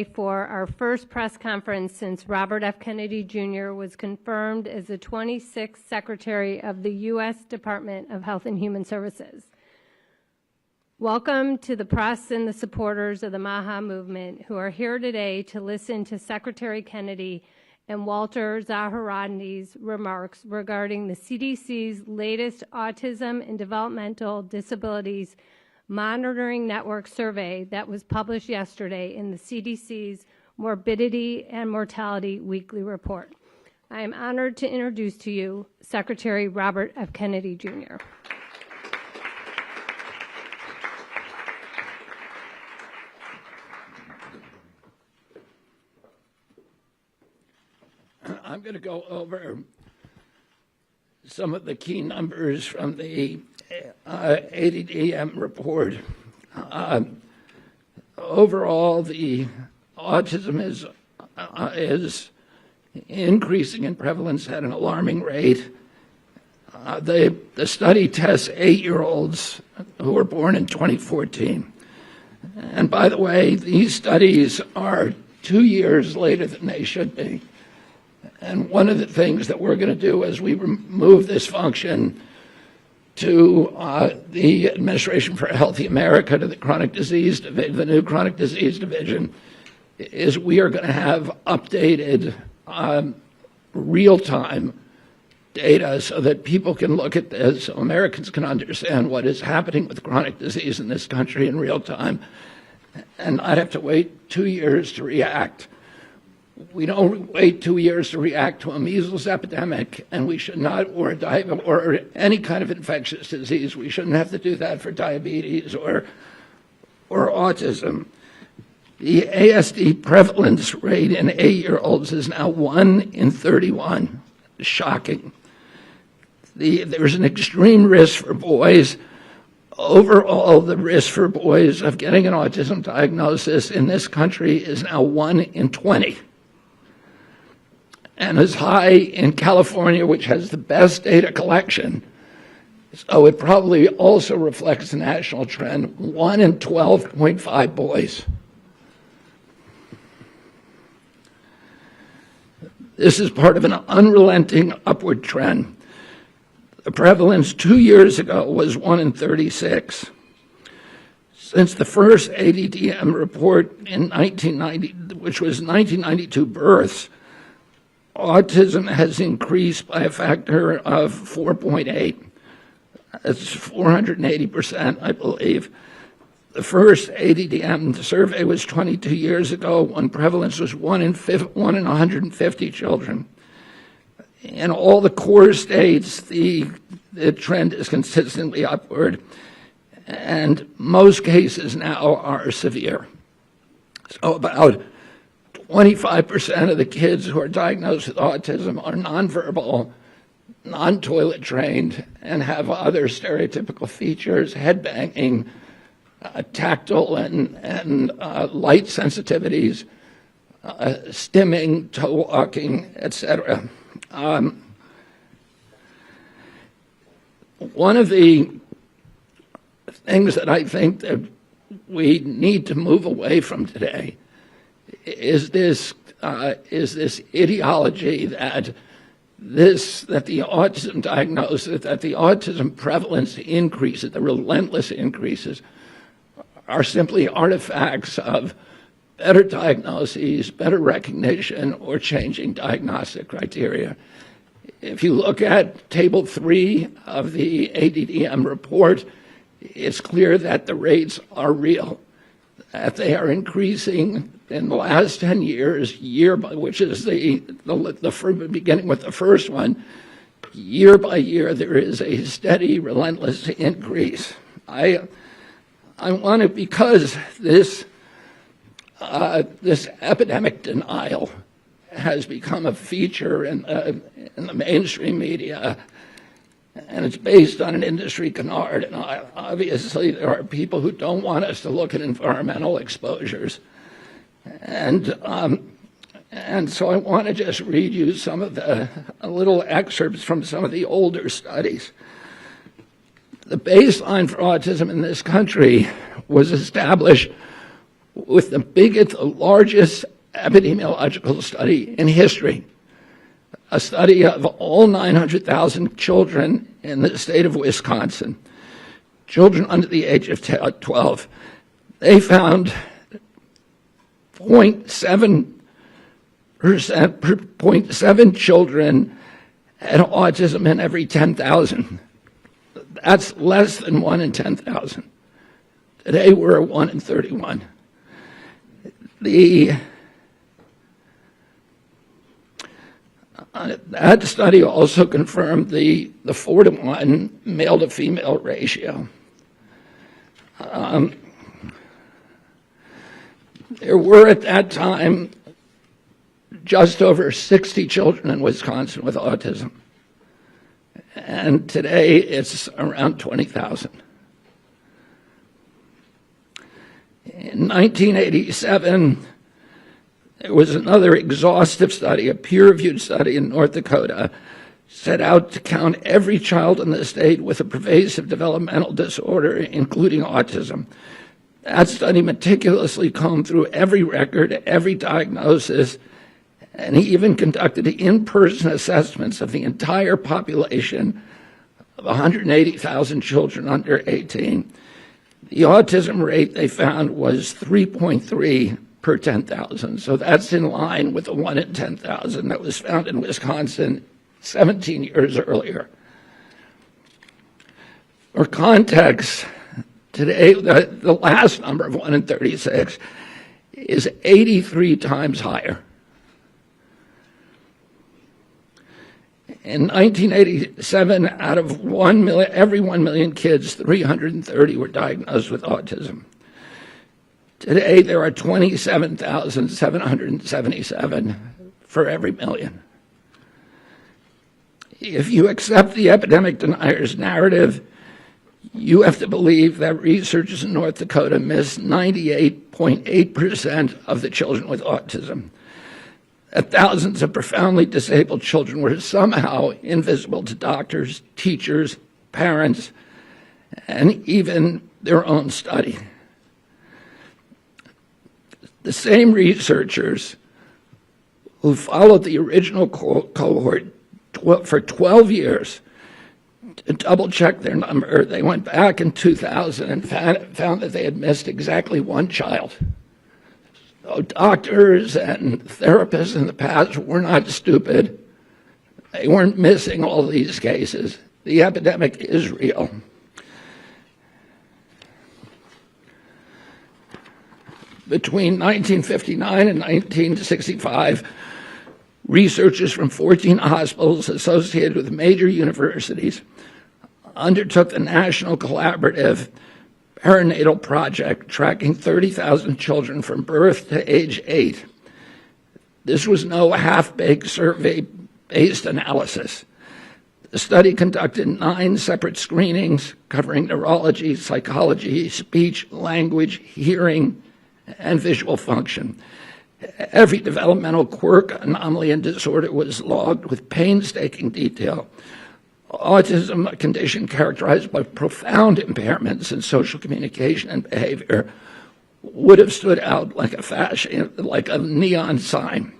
For our first press conference since Robert F. Kennedy Jr. was confirmed as the 26th Secretary of the U.S. Department of Health and Human Services. Welcome to the press and the supporters of the MAHA movement who are here today to listen to Secretary Kennedy and Walter Zaharodny's remarks regarding the CDC's latest Autism and Developmental Disabilities Monitoring Network survey that was published yesterday in the CDC's Morbidity and Mortality Weekly Report. I am honored to introduce to you Secretary Robert F. Kennedy, Jr. I'm going to go over some of the key numbers from the ADDM report. Overall, the autism is increasing in prevalence at an alarming rate. The study tests 8-year-olds who were born in 2014. And by the way, these studies are 2 years later than they should be. And one of the things that we're going to do as we move this function to the Administration for a Healthy America, to the Chronic Disease Division, the new Chronic Disease Division, is we are going to have updated real-time data so that people can look at this, so Americans can understand what is happening with chronic disease in this country in real time, and not have to wait 2 years to react. We don't wait 2 years to react to a measles epidemic, and we should not, or any kind of infectious disease. We shouldn't have to do that for diabetes or autism. The ASD prevalence rate in 8-year-olds is now 1 in 31. Shocking. There's an extreme risk for boys. Overall, the risk for boys of getting an autism diagnosis in this country is now 1 in 20. And as high in California, which has the best data collection. So it probably also reflects the national trend, 1 in 12.5 boys. This is part of an unrelenting upward trend. The prevalence 2 years ago was 1 in 36. Since the first ADDM report in 1990, which was 1992 births, autism has increased by a factor of 4.8. That's 480%, I believe. The first ADDM survey was 22 years ago, when prevalence was 1 in 150 children. In all the core states, the trend is consistently upward, and most cases now are severe. So about 25% of the kids who are diagnosed with autism are nonverbal, non-toilet trained, and have other stereotypical features, head banging, tactile and light sensitivities, stimming, toe walking, etc. One of the things that I think that we need to move away from today is this ideology that the autism diagnosis, that the autism prevalence increases, the relentless increases, are simply artifacts of better diagnoses, better recognition, or changing diagnostic criteria. If you look at Table 3 of the ADDM report, it's clear that the rates are real, that they are increasing in the last 10 years, which is the beginning with the first one. Year by year, there is a steady, relentless increase. I want to, because this epidemic denial has become a feature in the mainstream media, and it's based on an industry canard. And obviously, there are people who don't want us to look at environmental exposures. And so I want to just read you some of the little excerpts from some of the older studies. The baseline for autism in this country was established with the largest epidemiological study in history, a study of all 900,000 children in the state of Wisconsin, children under the age of 12. They found 0.7 children had autism in every 10,000. That's less than 1 in 10,000. Today we're at 1 in 31. That study also confirmed the 4-to-1 male to female ratio. There were at that time just over 60 children in Wisconsin with autism. And today it's around 20,000. In 1987, there was another exhaustive study, a peer-reviewed study in North Dakota, set out to count every child in the state with a pervasive developmental disorder, including autism. That study meticulously combed through every record, every diagnosis, and he even conducted in-person assessments of the entire population of 180,000 children under 18. The autism rate they found was 3.3 per 10,000, so that's in line with the 1 in 10,000 that was found in Wisconsin 17 years earlier. For context, today the last number of 1 in 36 is 83 times higher. In 1987, out of every 1 million kids, 330 were diagnosed with autism. Today, there are 27,777 for every million. If you accept the epidemic deniers' narrative, you have to believe that researchers in North Dakota missed 98.8% of the children with autism. That thousands of profoundly disabled children were somehow invisible to doctors, teachers, parents, and even their own study. The same researchers who followed the original cohort for 12 years to double-check their number, they went back in 2000 and found that they had missed exactly one child. So doctors and therapists in the past were not stupid. They weren't missing all these cases. The epidemic is real. Between 1959 and 1965, researchers from 14 hospitals associated with major universities undertook the National Collaborative Perinatal Project, tracking 30,000 children from birth to age 8. This was no half-baked survey-based analysis. The study conducted 9 separate screenings covering neurology, psychology, speech, language, hearing, and visual function. Every developmental quirk, anomaly, and disorder was logged with painstaking detail. Autism, a condition characterized by profound impairments in social communication and behavior, would have stood out like a neon sign.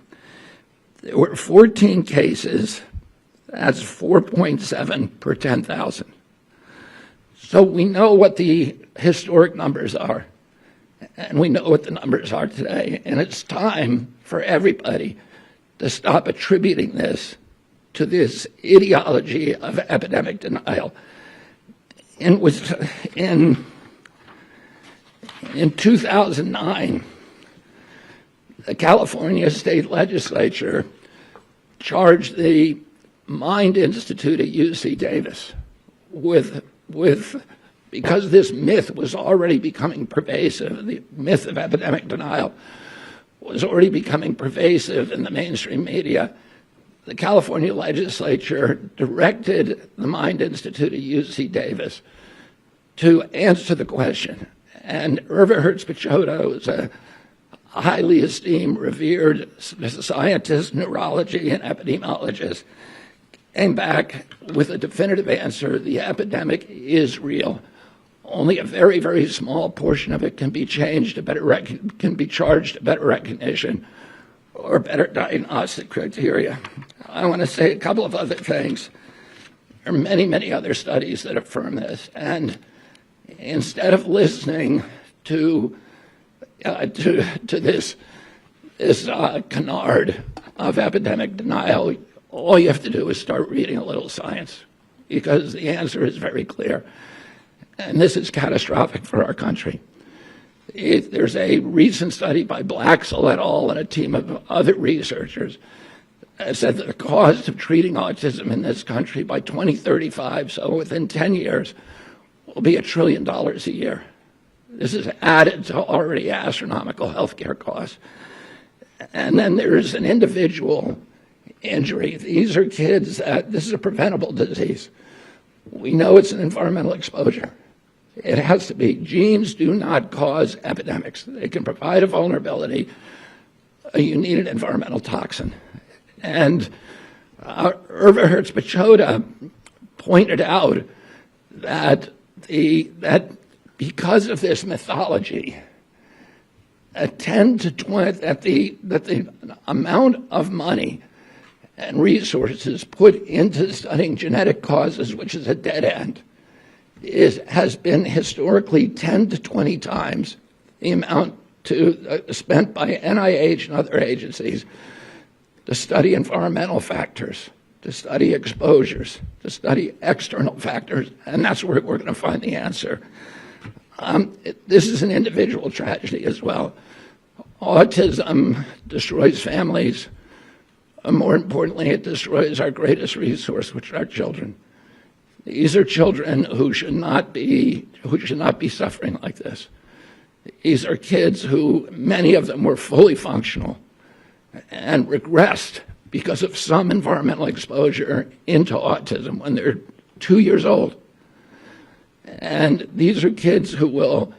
There were 14 cases. That's 4.7 per 10,000. So we know what the historic numbers are, and we know what the numbers are today. And it's time for everybody to stop attributing this to this ideology of epidemic denial. In 2009, the California State Legislature charged the Mind Institute at UC Davis because this myth was already becoming pervasive, the myth of epidemic denial was already becoming pervasive in the mainstream media. The California legislature directed the Mind Institute at UC Davis to answer the question. And Irva Hertz-Pichotto is a highly esteemed, revered scientist, neurology, and epidemiologist, came back with a definitive answer: the epidemic is real. only a very, very small portion of it can be changed to can be charged to better recognition or better diagnostic criteria. I want to say a couple of other things. There are many, many other studies that affirm this, and instead of listening to this canard of epidemic denial, all you have to do is start reading a little science, because the answer is very clear. And this is catastrophic for our country. There's a recent study by Blaxell et al. And a team of other researchers that said that the cost of treating autism in this country by 2035, so within 10 years, will be $1 trillion a year. This is added to already astronomical healthcare costs. And then there's an individual injury. These are kids this is a preventable disease. We know it's an environmental exposure. It has to be. Genes do not cause epidemics. They can provide a vulnerability. You need an environmental toxin. And Irva Hertz-Pachoda pointed out that because of this mythology, that the amount of money and resources put into studying genetic causes, which is a dead end, has been historically 10 to 20 times the amount spent by NIH and other agencies to study environmental factors, to study exposures, to study external factors, and that's where we're going to find the answer. This is an individual tragedy as well. Autism destroys families. More importantly, it destroys our greatest resource, which are our children. These are children who should not be suffering like this. These are kids who, many of them were fully functional and regressed because of some environmental exposure into autism when they're 2 years old. And these are kids who will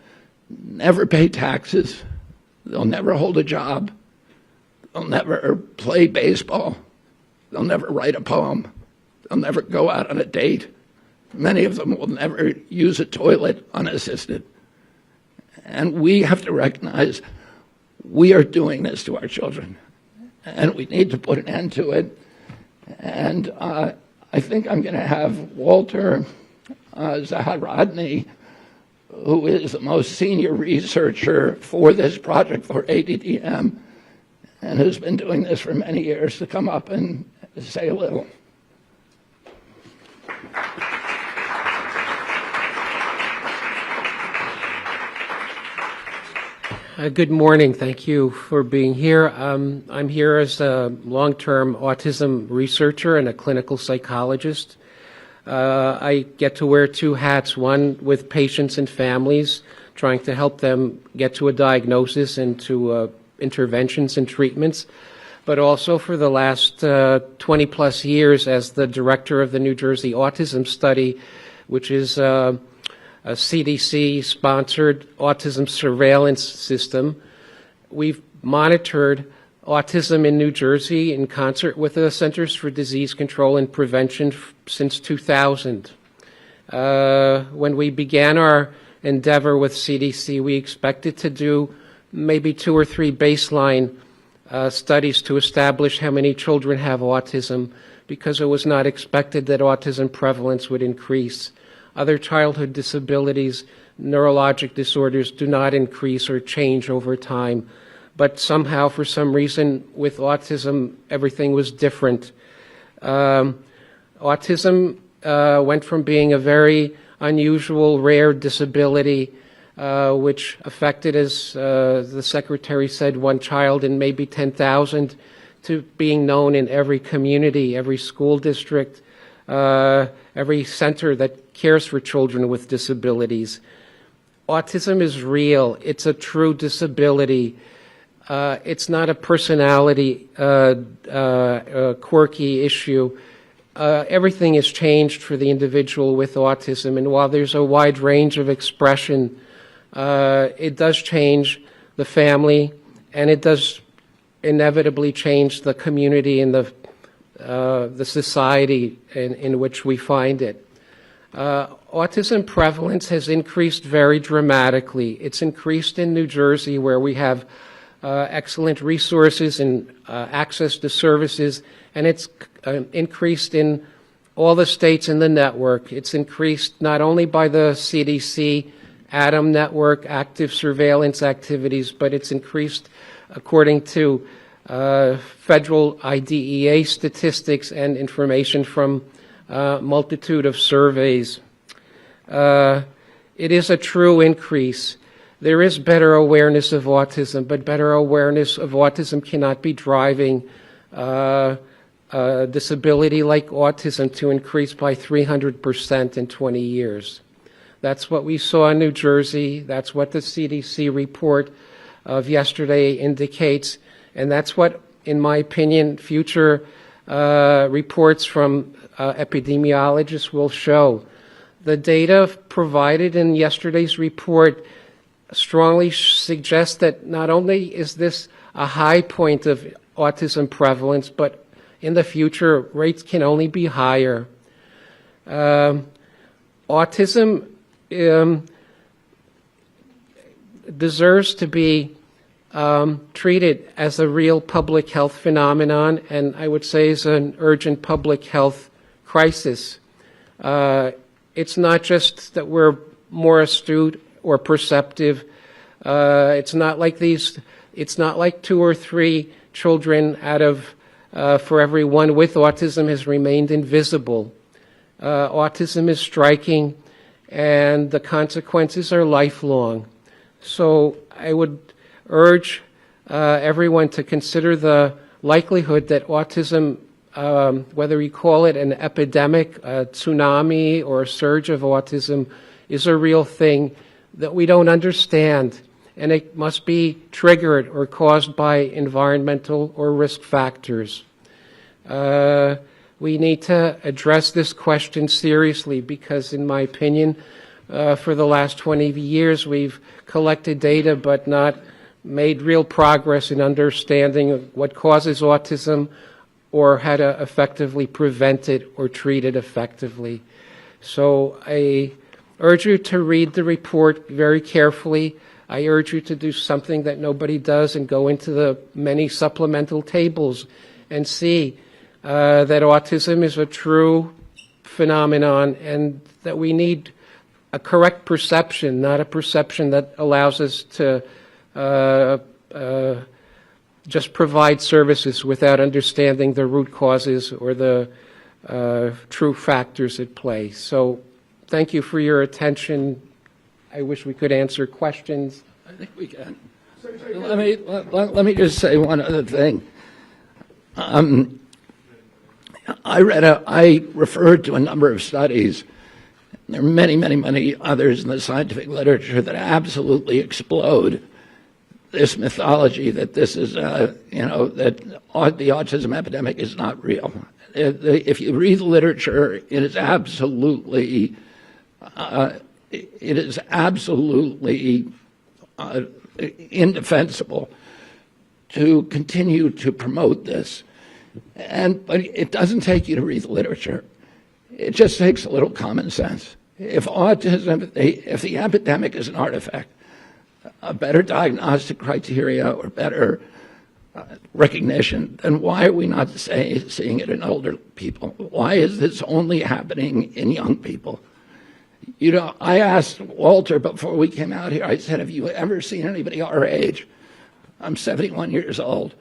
never pay taxes. They'll never hold a job. They'll never play baseball. They'll never write a poem. They'll never go out on a date. Many of them will never use a toilet unassisted. And we have to recognize we are doing this to our children, and we need to put an end to it. And I think I'm going to have Walter Zaharodny, who is the most senior researcher for this project for ADDM, and who's been doing this for many years, to come up and say a little. Good morning. Thank you for being here. I'm here as a long-term autism researcher and a clinical psychologist. I get to wear two hats, one with patients and families, trying to help them get to a diagnosis and to interventions and treatments, but also for the last 20-plus years as the director of the New Jersey Autism Study, which is a CDC-sponsored autism surveillance system. We've monitored autism in New Jersey in concert with the Centers for Disease Control and Prevention since 2000. When we began our endeavor with CDC, we expected to do maybe 2 or 3 baseline studies to establish how many children have autism, because it was not expected that autism prevalence would increase. Other childhood disabilities, neurologic disorders do not increase or change over time. But somehow, for some reason, with autism, everything was different. Autism went from being a very unusual, rare disability, which affected, as the secretary said, 1 child in maybe 10,000, to being known in every community, every school district, every center that cares for children with disabilities. Autism is real. It's a true disability. It's not a personality quirky issue. Everything has changed for the individual with autism, and while there's a wide range of expression, it does change the family, and it does inevitably change the community and the society in which we find it. Autism prevalence has increased very dramatically. It's increased in New Jersey, where we have excellent resources and access to services, and it's increased in all the states in the network. It's increased not only by the CDC, ATOM network, active surveillance activities, but it's increased according to federal IDEA statistics and information from multitude of surveys. It is a true increase. There is better awareness of autism, but better awareness of autism cannot be driving disability like autism to increase by 300% in 20 years. That's what we saw in New Jersey. That's what the CDC report of yesterday indicates. And that's what, in my opinion, future reports from epidemiologists will show. The data provided in yesterday's report strongly suggests that not only is this a high point of autism prevalence, but in the future, rates can only be higher. Autism deserves to be treated as a real public health phenomenon, and I would say is an urgent public health crisis. It's not just that we're more astute or perceptive. It's not like 2 or 3 children out of for every one with autism has remained invisible. Autism is striking, and the consequences are lifelong. So I would urge everyone to consider the likelihood that autism, whether you call it an epidemic, a tsunami, or a surge of autism, is a real thing that we don't understand, and it must be triggered or caused by environmental or risk factors. We need to address this question seriously because, in my opinion, for the last 20 years we've collected data but not made real progress in understanding what causes autism or how to effectively prevent it or treat it effectively. So I urge you to read the report very carefully. I urge you to do something that nobody does and go into the many supplemental tables and see that autism is a true phenomenon and that we need a correct perception, not a perception that allows us to just provide services without understanding the root causes or the true factors at play. So thank you for your attention. I wish we could answer questions. I think we can. Let me just say one other thing. I referred to a number of studies. There are many, many, many others in the scientific literature that absolutely explode this mythology that this is, that the autism epidemic is not real. If you read the literature, it is absolutely indefensible to continue to promote this. But it doesn't take you to read the literature. It just takes a little common sense. If the epidemic is an artifact, a better diagnostic criteria or better recognition, then why are we not seeing it in older people? Why is this only happening in young people? I asked Walter before we came out here, I said, have you ever seen anybody our age? I'm 71 years old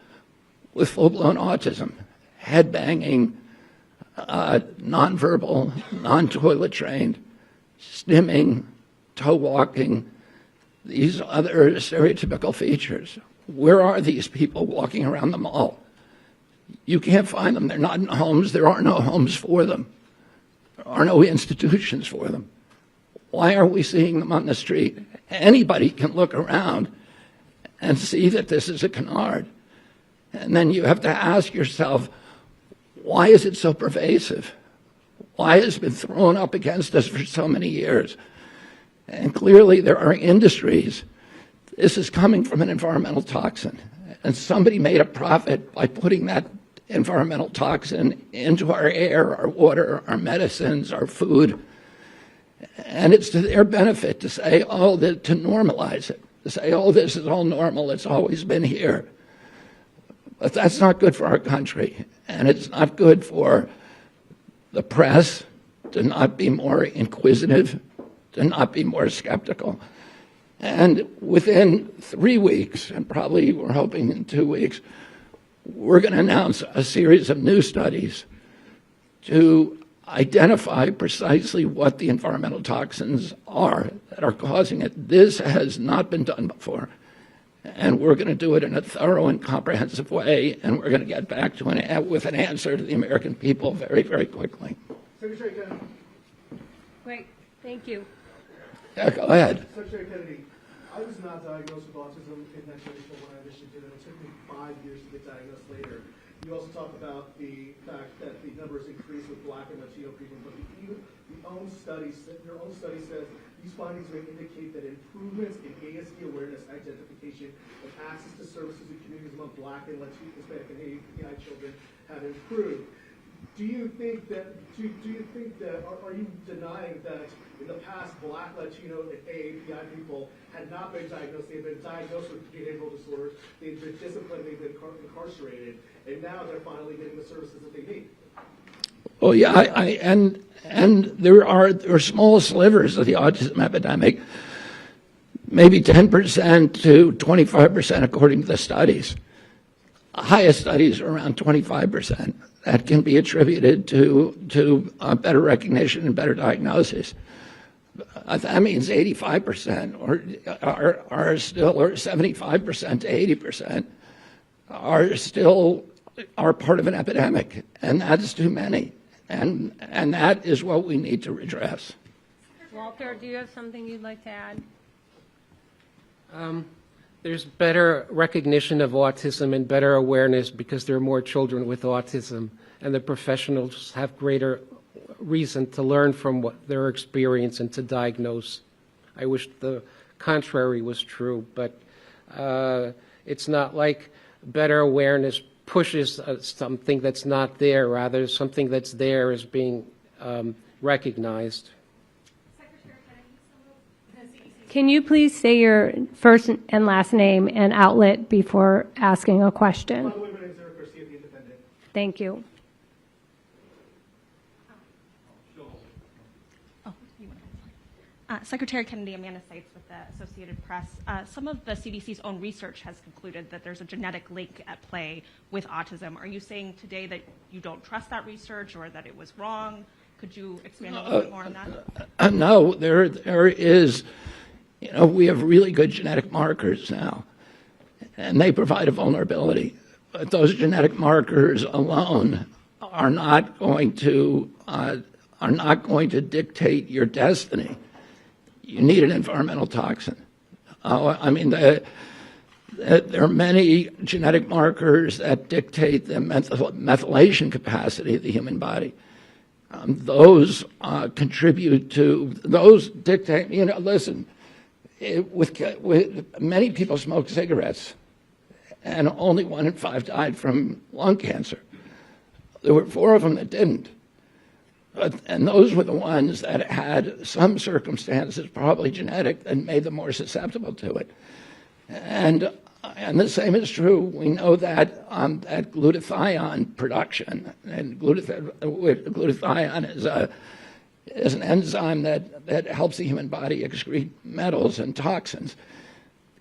with full-blown autism, head banging, nonverbal, non-toilet trained, stimming, toe walking, these other stereotypical features. Where are these people walking around the mall? You can't find them. They're not in homes. There are no homes for them. There are no institutions for them. Why are we seeing them on the street? Anybody can look around and see that this is a canard. And then you have to ask yourself, why is it so pervasive? Why has it been thrown up against us for so many years? And clearly there are industries. This is coming from an environmental toxin. And somebody made a profit by putting that environmental toxin into our air, our water, our medicines, our food. And it's to their benefit to say, to normalize it, to say, this is all normal, it's always been here. But that's not good for our country, and it's not good for the press to not be more inquisitive, to not be more skeptical. And within 3 weeks, and probably we're hoping in 2 weeks, we're going to announce a series of new studies to identify precisely what the environmental toxins are that are causing it. This has not been done before. And we're going to do it in a thorough and comprehensive way, and we're going to get back to with an answer to the American people very, very quickly. Secretary Kennedy. Great, thank you. Yeah, go ahead. Secretary Kennedy, I was not diagnosed with autism in 1984 when I initially did it. It took me 5 years to get diagnosed later. You also talk about the fact that the numbers increase with Black and Latino people, but your own study says these findings may indicate that improvements in ASD awareness, identification, and access to services and communities among Black and Latino, Hispanic, and API children have improved. Do you think that? Are you denying that in the past Black, Latino, and AAPI people had not been diagnosed? They've been diagnosed with behavioral disorders. They've been disciplined. They've been incarcerated, and now they're finally getting the services that they need. Oh yeah, and there are small slivers of the autism epidemic, maybe 10% to 25% according to the studies. Highest studies are around 25%. That can be attributed to better recognition and better diagnosis. That means 85% are still, or 75% to 80% are part of an epidemic, and that's too many. And that is what we need to redress. Walter, do you have something you'd like to add? There's better recognition of autism and better awareness because there are more children with autism, and the professionals have greater reason to learn from what their experience and to diagnose. I wish the contrary was true, but it's not like better awareness pushes something that's not there. Rather, something that's there is being recognized. Can you please say your first and last name and outlet before asking a question? Thank you. Secretary Kennedy, Amanda Seitz with the Associated Press. Some of the CDC's own research has concluded that there's a genetic link at play with autism. Are you saying today that you don't trust that research or that it was wrong? Could you expand a little bit more on that? No, there is. We have really good genetic markers now, and they provide a vulnerability. But those genetic markers alone are not going to dictate your destiny. You need an environmental toxin. There are many genetic markers that dictate the methylation capacity of the human body. Those contribute to, those dictate, listen, with many people smoke cigarettes, and only 1 in 5 died from lung cancer. There were 4 of them that didn't. And those were the ones that had some circumstances, probably genetic, that made them more susceptible to it. And the same is true. We know that that glutathione production, and glutathione is an enzyme that helps the human body excrete metals and toxins.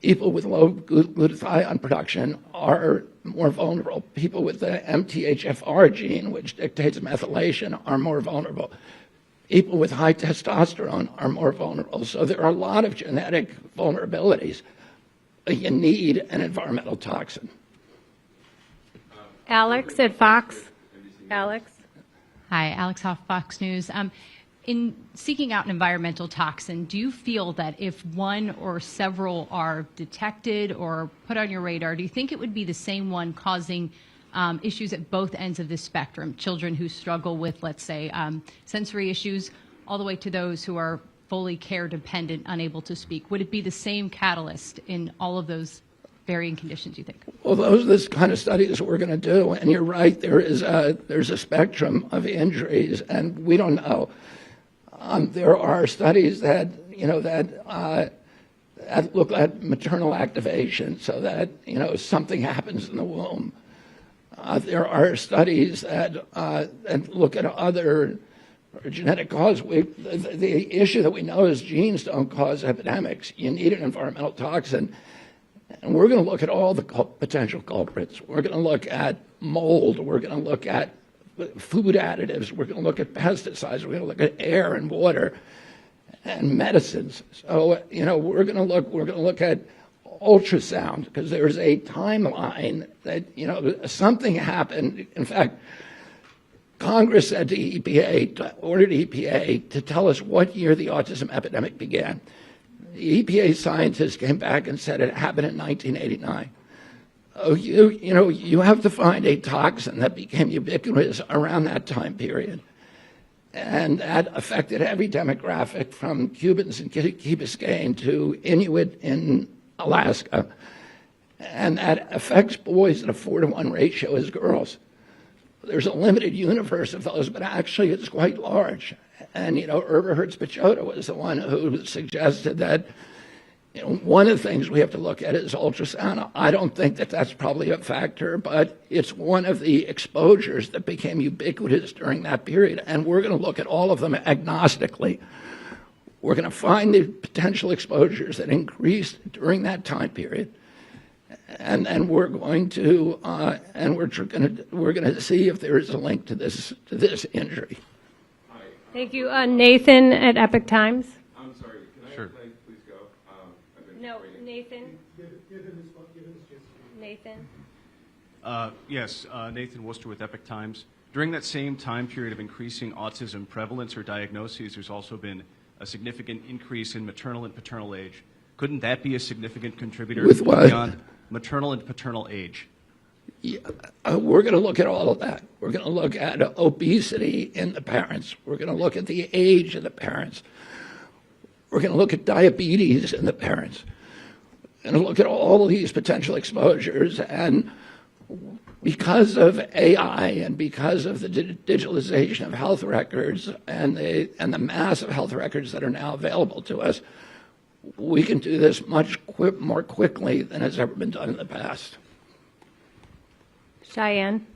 People with low glutathione production are more vulnerable. People with the MTHFR gene, which dictates methylation, are more vulnerable. People with high testosterone are more vulnerable. So there are a lot of genetic vulnerabilities. You need an environmental toxin. Alex at Fox. Alex. Hi, Alex Hoff, Fox News. In seeking out an environmental toxin, do you feel that if one or several are detected or put on your radar, do you think it would be the same one causing issues at both ends of the spectrum? Children who struggle with, let's say, sensory issues, all the way to those who are fully care dependent, unable to speak. Would it be the same catalyst in all of those varying conditions, you think? Well, those are the kind of studies we're going to do. And you're right, there's a spectrum of injuries, and we don't know. There are studies that, that look at maternal activation so that, something happens in the womb. There are studies that look at other genetic causes. The issue that we know is genes don't cause epidemics. You need an environmental toxin. And we're going to look at all the potential culprits. We're going to look at mold. We're going to look at food additives. We're going to look at pesticides. We're going to look at air and water and medicines. So, we're going to look at ultrasound because there's a timeline that, something happened. In fact, Congress said to EPA, ordered EPA to tell us what year the autism epidemic began. The EPA scientists came back and said it happened in 1989. Oh, you have to find a toxin that became ubiquitous around that time period. And that affected every demographic from Cubans in Key Biscayne to Inuit in Alaska. And that affects boys at a 4-to-1 ratio as girls. There's a limited universe of those, but actually it's quite large. And, Hertz-Pichota was the one who suggested that, one of the things we have to look at is ultrasound. I don't think that that's probably a factor, but it's one of the exposures that became ubiquitous during that period. And we're going to look at all of them agnostically. We're going to find the potential exposures that increased during that time period. And then we're going to we're going to see if there is a link to this injury. Thank you. Nathan at Epic Times. I'm sorry. Can I please go? No, Nathan. Nathan. Yes, Nathan Worcester with Epic Times. During that same time period of increasing autism prevalence or diagnoses, there's also been a significant increase in maternal and paternal age. Couldn't that be a significant contributor With what? beyond maternal and paternal age? Yeah, we're going to look at all of that. We're going to look at obesity in the parents. We're going to look at the age of the parents. We're going to look at diabetes in the parents. We're going to look at all of these potential exposures. And because of AI and because of the digitalization of health records and the mass of health records that are now available to us, we can do this much more quickly than has ever been done in the past. Cheyenne.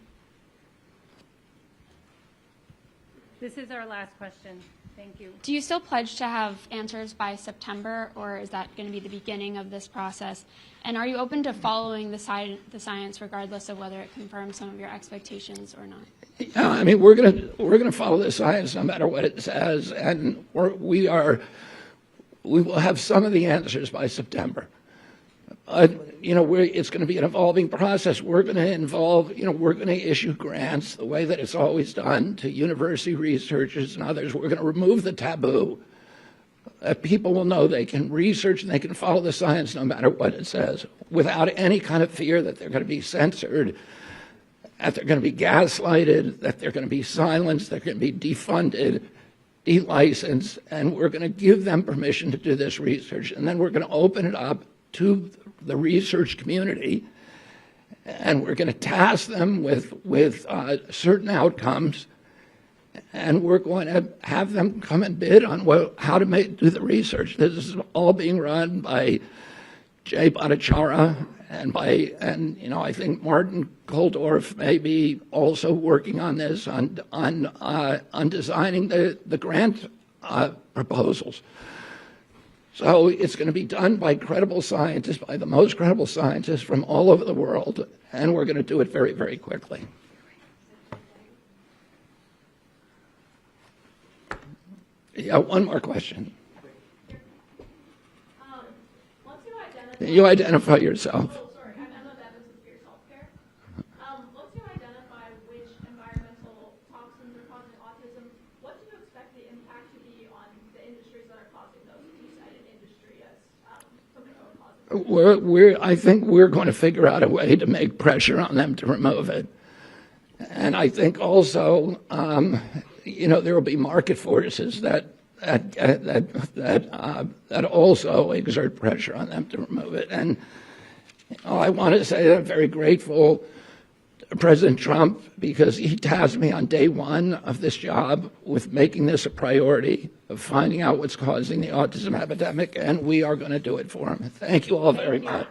This is our last question. Thank you. Do you still pledge to have answers by September, or is that going to be the beginning of this process? And are you open to following the science regardless of whether it confirms some of your expectations or not? Yeah, I mean, we're gonna follow the science no matter what it says, and we will have some of the answers by September. It's going to be an evolving process. We're going to involve, we're going to issue grants the way that it's always done to university researchers and others. We're going to remove the taboo. People will know they can research and they can follow the science no matter what it says without any kind of fear that they're going to be censored, that they're going to be gaslighted, that they're going to be silenced, they're going to be defunded, delicensed, and we're going to give them permission to do this research. And then we're going to open it up to the research community, and we're going to task them with certain outcomes, and we're going to have them come and bid on how to do the research. This is all being run by Jay Bhattacharya and I think Martin Koldorf may be also working on this on designing the grant proposals. So it's going to be done by credible scientists, by the most credible scientists from all over the world, and we're going to do it very, very quickly. Yeah, one more question. Once you identify... You identify yourself. Oh, sorry, I'm not that business for your healthcare. Once you identify which environmental toxins are causing autism, what do you expect the impact to be on the industries that are causing those? You cited industry as something that are causing. I think we're going to figure out a way to make pressure on them to remove it. And I think also, there will be market forces that also exert pressure on them to remove it. And I want to say that I'm very grateful President Trump because he tasked me on day one of this job with making this a priority of finding out what's causing the autism epidemic, and we are going to do it for him. Thank you all very much.